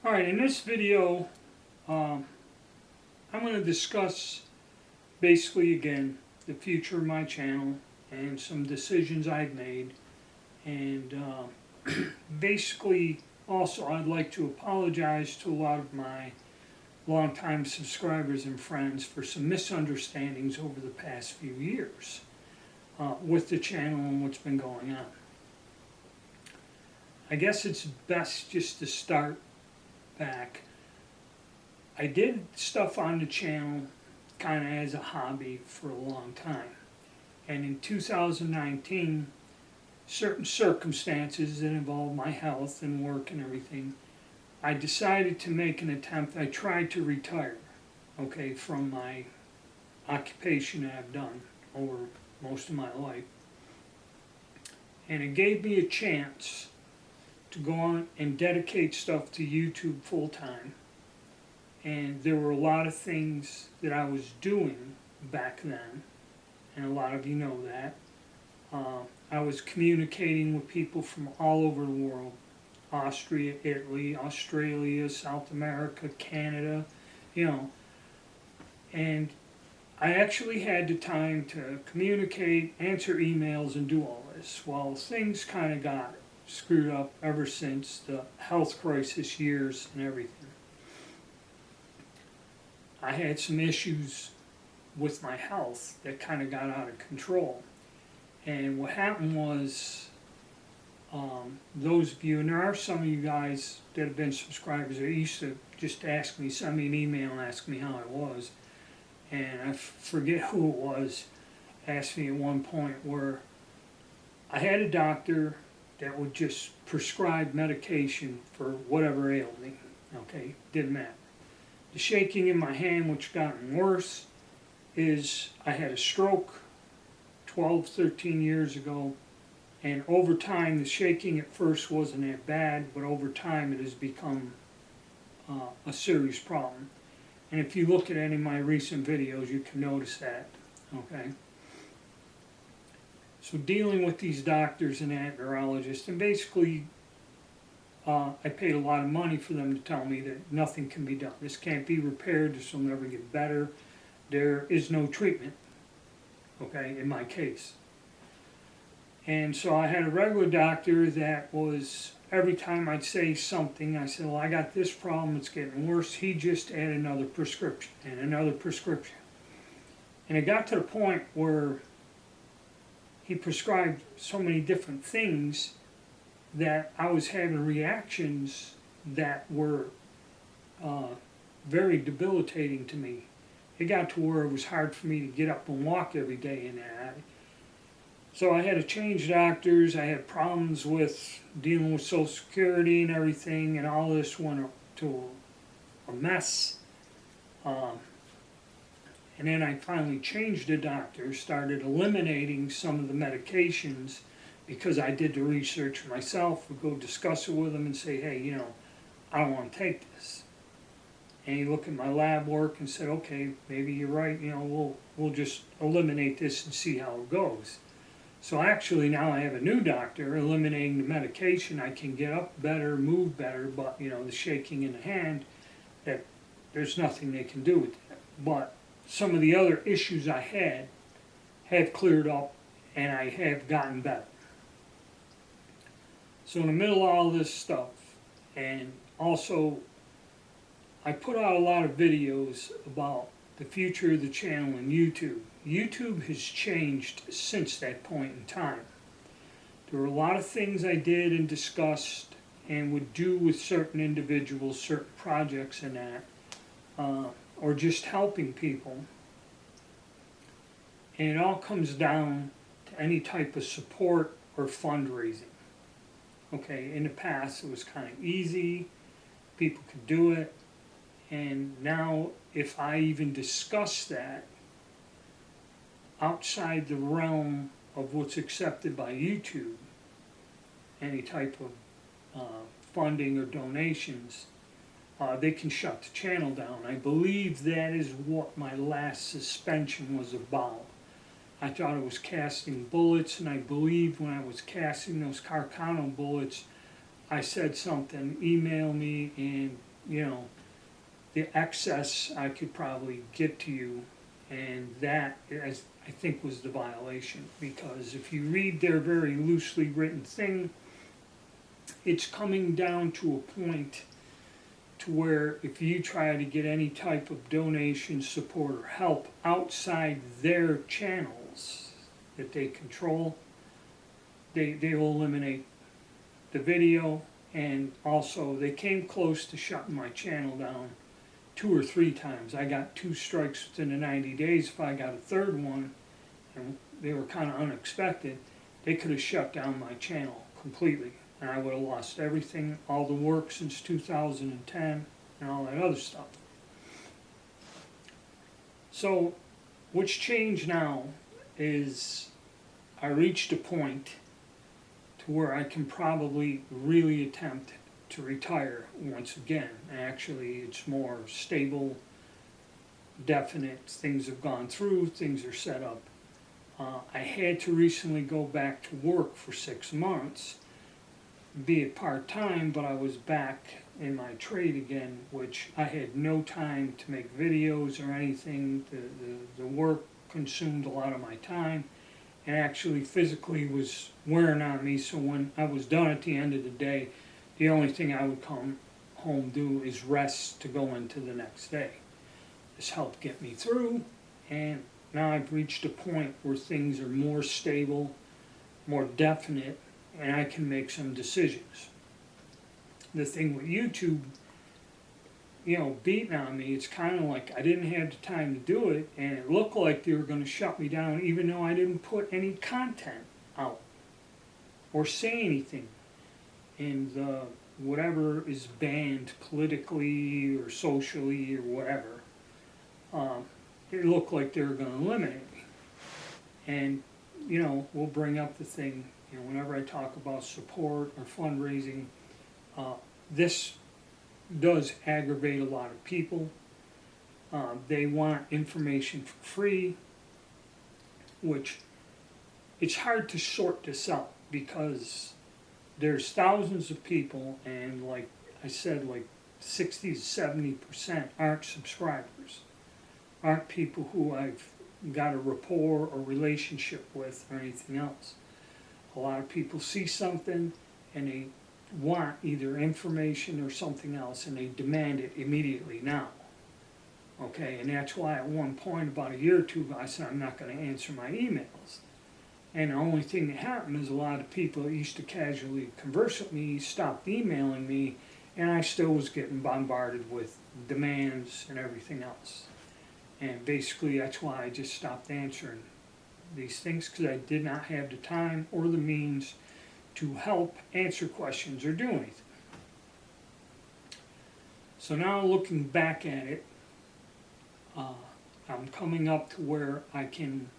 Alright, in this video, I'm going to discuss basically again the future of my channel and some decisions I've made. And basically also I'd like to apologize to a lot of my longtime subscribers and friends for some misunderstandings over the past few years with the channel and what's been going on. I guess it's best just to start back. I did stuff on the channel kind of as a hobby for a long time, and in 2019 certain circumstances that involved my health and work and everything, I decided to make an attempt. I tried to retire, from my occupation that I've done over most of my life, and it gave me a chance to go on and dedicate stuff to YouTube full time. And there were a lot of things that I was doing back then, and a lot of you know that. I was communicating with people from all over the world: Austria, Italy, Australia, South America, Canada, and I actually had the time to communicate, answer emails, and do all this. Well, things kind of got screwed up ever since the health crisis years and everything. I had some issues with my health that kind of got out of control. And what happened was, those of you, and there are some of you guys that have been subscribers that used to just send me an email and ask me how I was. And I forget who it was, asked me at one point where I had a doctor that would just prescribe medication for whatever ailed me. Didn't matter. The shaking in my hand, which gotten worse, is I had a stroke 12, 13 years ago, and over time the shaking at first wasn't that bad, but over time it has become a serious problem. And if you look at any of my recent videos, you can notice that. So dealing with these doctors and that neurologists, and basically I paid a lot of money for them to tell me that nothing can be done. This can't be repaired, this will never get better. There is no treatment, in my case. And so I had a regular doctor that was, every time I'd say something, I said, well, I got this problem, it's getting worse. He'd just add another prescription and another prescription. And it got to the point where he prescribed so many different things that I was having reactions that were very debilitating to me. It got to where it was hard for me to get up and walk every day in that. So I had to change doctors. I had problems with dealing with Social Security and everything, and all this went to a mess. And then I finally changed the doctor, started eliminating some of the medications because I did the research for myself, would go discuss it with him and say, hey, I don't want to take this. And he looked at my lab work and said, okay, maybe you're right, we'll just eliminate this and see how it goes. So actually now I have a new doctor eliminating the medication. I can get up better, move better, but the shaking in the hand, that there's nothing they can do with that. But some of the other issues I had have cleared up and I have gotten better. So in the middle of all this stuff, and also I put out a lot of videos about the future of the channel and YouTube. YouTube has changed since that point in time. There were a lot of things I did and discussed and would do with certain individuals, certain projects and that, or just helping people. And it all comes down to any type of support or fundraising. In the past it was kind of easy, people could do it, and now if I even discuss that outside the realm of what's accepted by YouTube, any type of funding or donations, they can shut the channel down. I believe that is what my last suspension was about. I thought it was casting bullets, and I believe when I was casting those Carcano bullets, I said something, email me, and you know, the excess I could probably get to you, and that is, I think, was the violation. Because if you read their very loosely written thing, it's coming down to a point to where if you try to get any type of donation, support, or help outside their channels that they control, they will eliminate the video. And also, they came close to shutting my channel down 2 or 3 times. I got 2 strikes within the 90 days. If I got a third one, and they were kind of unexpected, they could have shut down my channel completely. And I would have lost everything, all the work since 2010, and all that other stuff. So, what's changed now is I reached a point to where I can probably really attempt to retire once again. Actually, it's more stable, definite. Things have gone through, things are set up. I had to recently go back to work for 6 months, be it part-time, but I was back in my trade again, which I had no time to make videos or anything. The work consumed a lot of my time, and actually physically was wearing on me. So when I was done at the end of the day, the only thing I would come home do is rest to go into the next day. This helped get me through, and now I've reached a point where things are more stable, more definite, and I can make some decisions. The thing with YouTube, beating on me, it's kind of like I didn't have the time to do it, and it looked like they were going to shut me down even though I didn't put any content out or say anything. And whatever is banned politically or socially or whatever, it looked like they were going to eliminate me. And, we'll bring up the thing, whenever I talk about support or fundraising, this does aggravate a lot of people. They want information for free, which it's hard to sort this out because there's thousands of people, and like I said, like 60 to 70% aren't subscribers, aren't people who I've got a rapport or relationship with or anything else. A lot of people see something and they want either information or something else, and they demand it immediately now. Okay, and that's why at one point about a year or two ago I said I'm not going to answer my emails. And the only thing that happened is a lot of people that used to casually converse with me stopped emailing me, and I still was getting bombarded with demands and everything else. And basically that's why I just stopped answering these things, because I did not have the time or the means to help answer questions or do anything. So now looking back at it, I'm coming up to where I can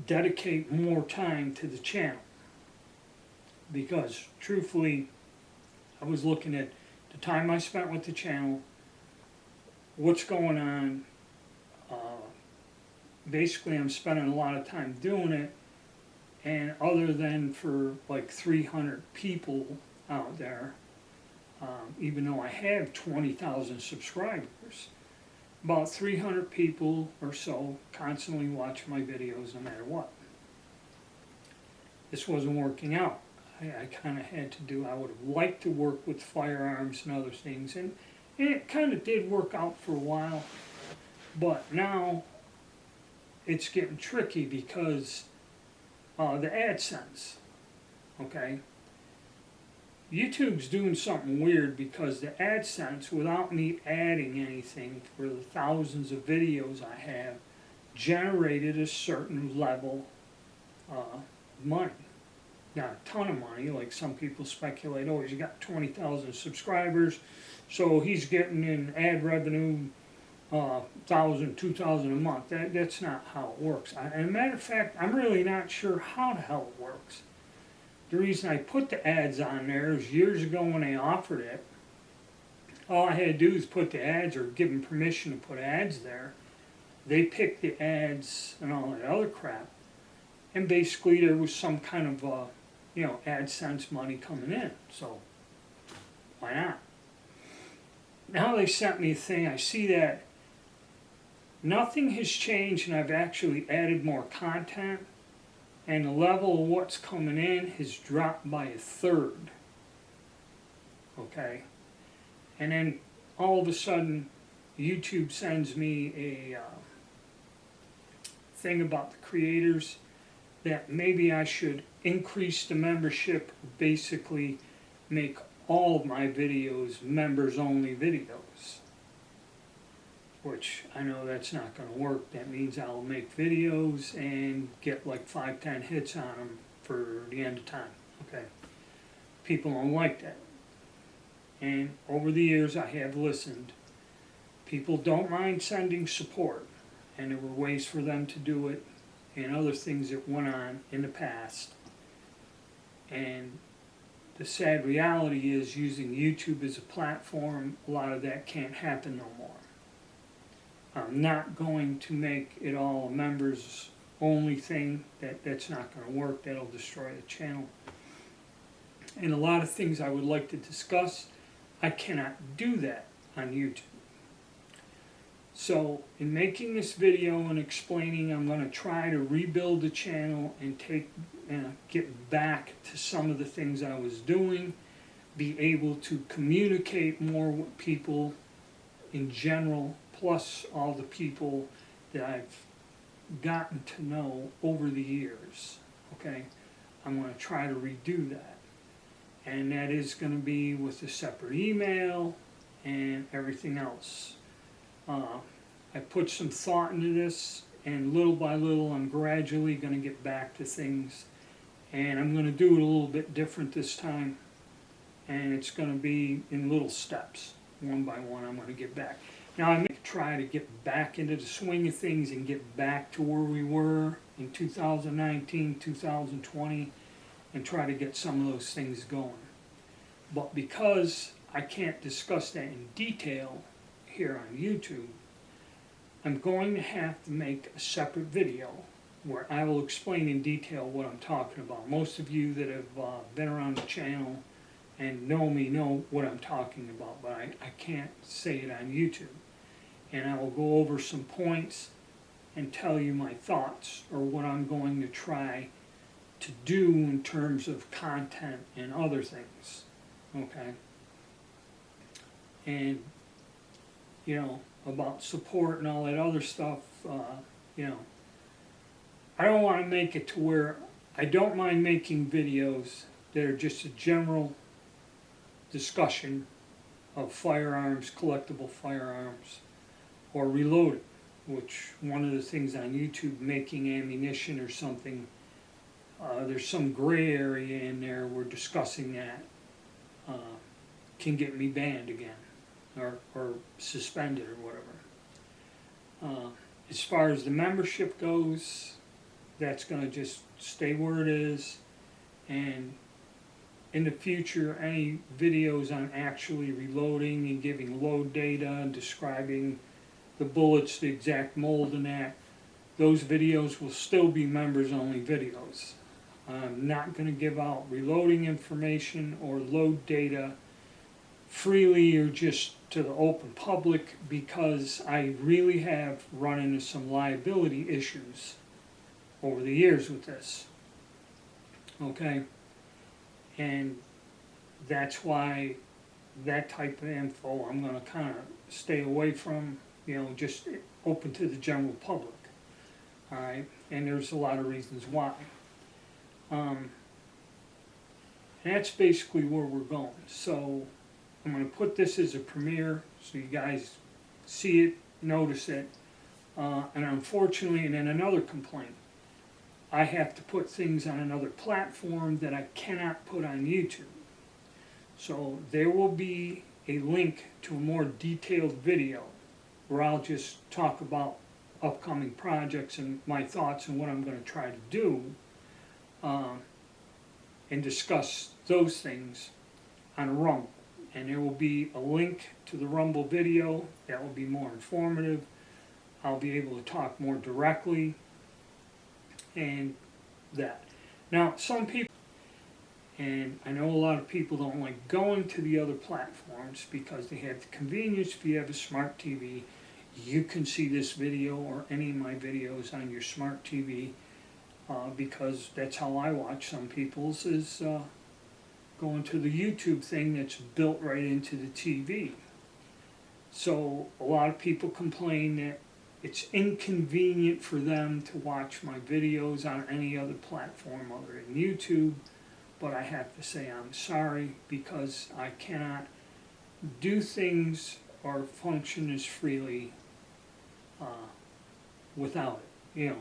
dedicate more time to the channel, because truthfully I was looking at the time I spent with the channel, what's going on. Basically I'm spending a lot of time doing it, and other than for like 300 people out there, even though I have 20,000 subscribers, about 300 people or so constantly watch my videos no matter what. This wasn't working out. I kind of had to do, I would have liked to work with firearms and other things, and it kind of did work out for a while, but now it's getting tricky because the AdSense, okay? YouTube's doing something weird, because the AdSense, without me adding anything for the thousands of videos I have, generated a certain level of money. Not a ton of money, like some people speculate, oh, he's got 20,000 subscribers, so he's getting in ad revenue, 1,000, 2,000 a month. That's not how it works. As a matter of fact, I'm really not sure how the hell it works. The reason I put the ads on there is years ago when they offered it, all I had to do is put the ads, or give them permission to put ads there. They picked the ads and all that other crap, and basically there was some kind of AdSense money coming in. So Why not? Now they sent me a thing, I see that nothing has changed and I've actually added more content, and the level of what's coming in has dropped by 1/3. Okay? And then all of a sudden, YouTube sends me a thing about the creators that maybe I should increase the membership, basically make all of my videos members only videos. Which I know that's not going to work. That means I'll make videos and get like 5-10 hits on them for the end of time. Okay? People don't like that. And over the years I have listened. People don't mind sending support, and there were ways for them to do it and other things that went on in the past. And the sad reality is, using YouTube as a platform, a lot of that can't happen no more. I'm not going to make it all a members only thing. That's not going to work. That'll destroy the channel. And a lot of things I would like to discuss, I cannot do that on YouTube. So in making this video and explaining, I'm going to try to rebuild the channel and get back to some of the things I was doing, be able to communicate more with people in general, plus all the people that I've gotten to know over the years. Okay, I'm going to try to redo that. And that is going to be with a separate email and everything else. I put some thought into this, and little by little I'm gradually going to get back to things. And I'm going to do it a little bit different this time. And it's going to be in little steps. One by one I'm going to get back. Now I may try to get back into the swing of things and get back to where we were in 2019, 2020, and try to get some of those things going. But because I can't discuss that in detail here on YouTube, I'm going to have to make a separate video where I will explain in detail what I'm talking about. Most of you that have been around the channel and know me know what I'm talking about, but I can't say it on YouTube. And I will go over some points and tell you my thoughts, or what I'm going to try to do in terms of content and other things. Okay? And, you know, about support and all that other stuff, you know, I don't want to make it to where I don't mind making videos that are just a general discussion of firearms, collectible firearms, or reloading, which one of the things on YouTube, making ammunition or something, there's some gray area in there. We're discussing that can get me banned again, or suspended or whatever. As far as the membership goes, that's going to just stay where it is, and in the future, any videos on actually reloading and giving load data and describing the bullets, the exact mold and that, those videos will still be members only videos. I'm not going to give out reloading information or load data freely or just to the open public, because I really have run into some liability issues over the years with this. Okay? And that's why that type of info I'm going to kind of stay away from, you know, just open to the general public. All right? And there's a lot of reasons why. And that's basically where we're going. So I'm going to put this as a premiere so you guys see it, notice it. And unfortunately, and then another complaint, I have to put things on another platform that I cannot put on YouTube. So there will be a link to a more detailed video where I'll just talk about upcoming projects and my thoughts and what I'm going to try to do, and discuss those things on Rumble. And there will be a link to the Rumble video that will be more informative. I'll be able to talk more directly and that. Now, some people, And I know a lot of people don't like going to the other platforms because they have the convenience. If you have a smart TV, you can see this video or any of my videos on your smart TV, because that's how I watch some people's, is going to the YouTube thing that's built right into the TV. So a lot of people complain that it's inconvenient for them to watch my videos on any other platform other than YouTube. But I have to say I'm sorry, because I cannot do things or function as freely without it,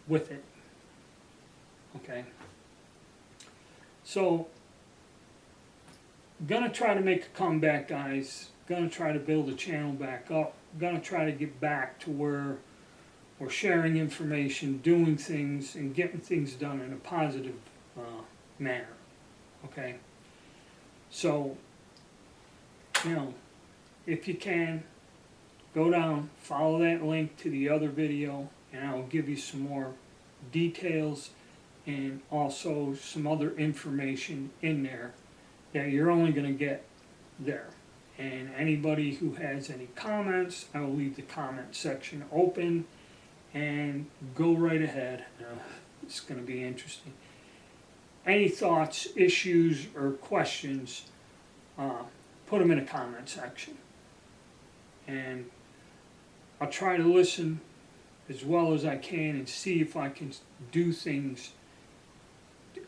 with it. Okay? So, gonna try to make a comeback, guys. Gonna try to build a channel back up. Gonna try to get back to where we're sharing information, doing things, and getting things done in a positive manner. Okay? So, if you can, go down, follow that link to the other video, and I'll give you some more details and also some other information in there that you're only going to get there. And anybody who has any comments, I will leave the comment section open, and go right ahead. It's going to be interesting. Any thoughts, issues, or questions, put them in a comment section. And I'll try to listen as well as I can and see if I can do things,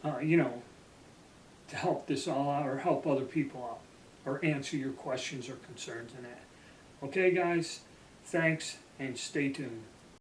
to help this all out or help other people out or answer your questions or concerns in that. Okay, guys? Thanks, and stay tuned.